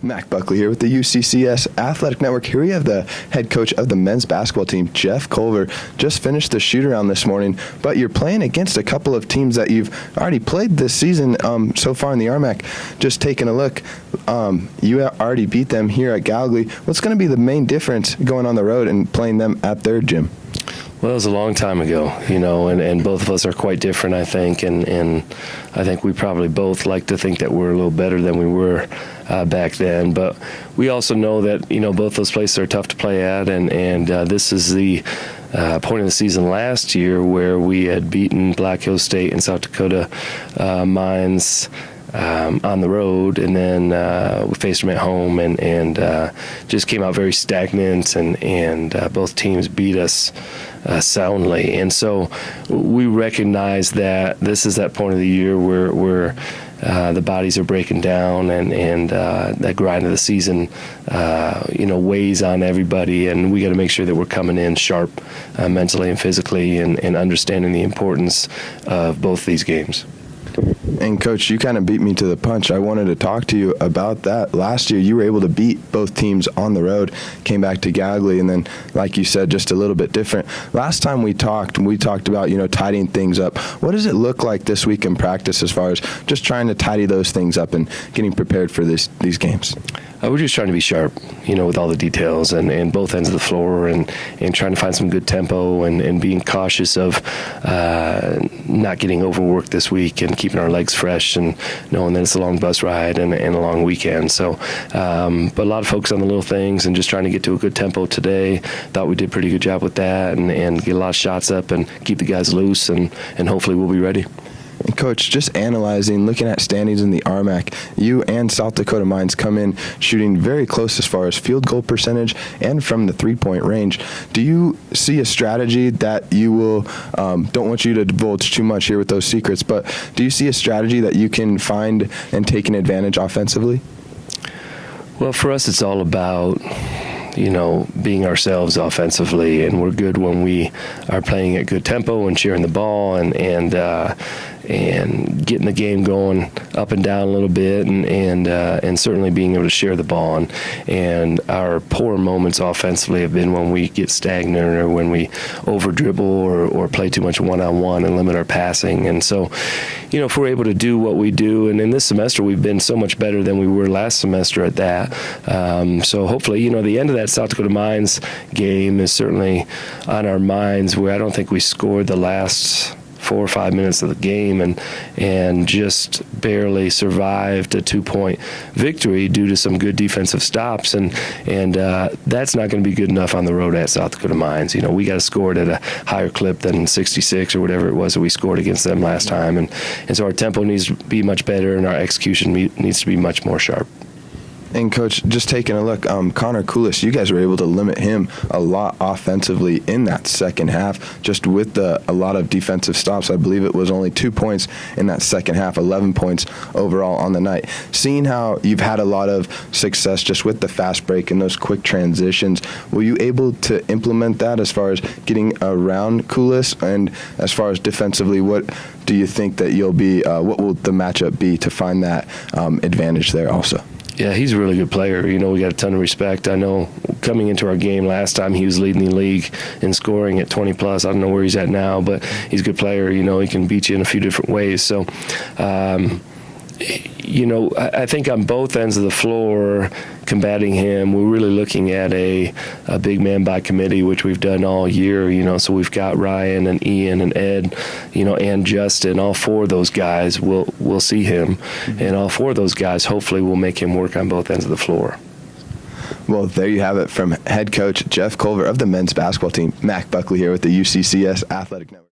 Mac Buckley here with the UCCS Athletic Network. Here we have the head coach of the men's basketball team, Jeff Culver. Just finished the shoot-around this morning, but you're playing against a couple of teams that you've already played this season so far in the RMAC. Just taking a look, you already beat them here at Gallogly. What's going to be the main difference going on the road and playing them at their gym? Well, it was a long time ago, and both of us are quite different, I think, and I think we probably both like to think that we're a little better than we were back then. But we also know that, both those places are tough to play at, and this is the point of the season last year where we had beaten Black Hills State and South Dakota Mines on the road, and then we faced them at home and just came out very stagnant, and both teams beat us soundly. And so we recognize that this is that point of the year where the bodies are breaking down, and that grind of the season weighs on everybody, and we got to make sure that we're coming in sharp mentally and physically, and understanding the importance of both these games. And Coach, you kind of beat me to the punch. I wanted to talk to you about that. Last year, you were able to beat both teams on the road, came back to Gallogly, and then, like you said, just a little bit different. Last time we talked about, tidying things up. What does it look like this week in practice as far as just trying to tidy those things up and getting prepared for these games? We're just trying to be sharp, with all the details and both ends of the floor, and trying to find some good tempo, and being cautious of not getting overworked this week, and keeping our legs fresh, and knowing that it's a long bus ride and a long weekend. So, but a lot of focus on the little things and just trying to get to a good tempo today. Thought we did a pretty good job with that, and get a lot of shots up and keep the guys loose, and hopefully we'll be ready. And Coach, just analyzing, looking at standings in the RMAC, you and South Dakota Mines come in shooting very close as far as field goal percentage and from the three-point range. Do you see a strategy that you will, don't want you to divulge too much here with those secrets, but do you see a strategy that you can find and take an advantage offensively? Well, for us, it's all about being ourselves offensively, and we're good when we are playing at good tempo and sharing the ball, and getting the game going up and down a little bit, and certainly being able to share the ball. And our poor moments offensively have been when we get stagnant, or when we over dribble, or play too much one-on-one and limit our passing. And so, if we're able to do what we do, and in this semester we've been so much better than we were last semester at that. So hopefully, the end of that South Dakota Mines game is certainly on our minds, where I don't think we scored the last 4 or 5 minutes of the game, and just barely survived a 2-point victory due to some good defensive stops, and that's not going to be good enough on the road at South Dakota Mines. We got to score it at a higher clip than 66 or whatever it was that we scored against them last time, and so our tempo needs to be much better, and our execution needs to be much more sharp. And Coach, just taking a look, Connor Koulis, you guys were able to limit him a lot offensively in that second half, just with a lot of defensive stops. I believe it was only 2 points in that second half, 11 points overall on the night. Seeing how you've had a lot of success just with the fast break and those quick transitions, were you able to implement that as far as getting around Koulis? And as far as defensively, what do you think that you'll be, what will the matchup be to find that advantage there also? Yeah, he's a really good player. We got a ton of respect. I know coming into our game last time, he was leading the league in scoring at 20+. I don't know where he's at now, but he's a good player. He can beat you in a few different ways. So, I think on both ends of the floor, combating him, we're really looking at a big man by committee, which we've done all year. So we've got Ryan and Ian and Ed, and Justin. All 4 of those guys will see him, and all 4 of those guys hopefully will make him work on both ends of the floor. Well, there you have it from head coach Jeff Culver of the men's basketball team. Mac Buckley here with the UCCS Athletic Network.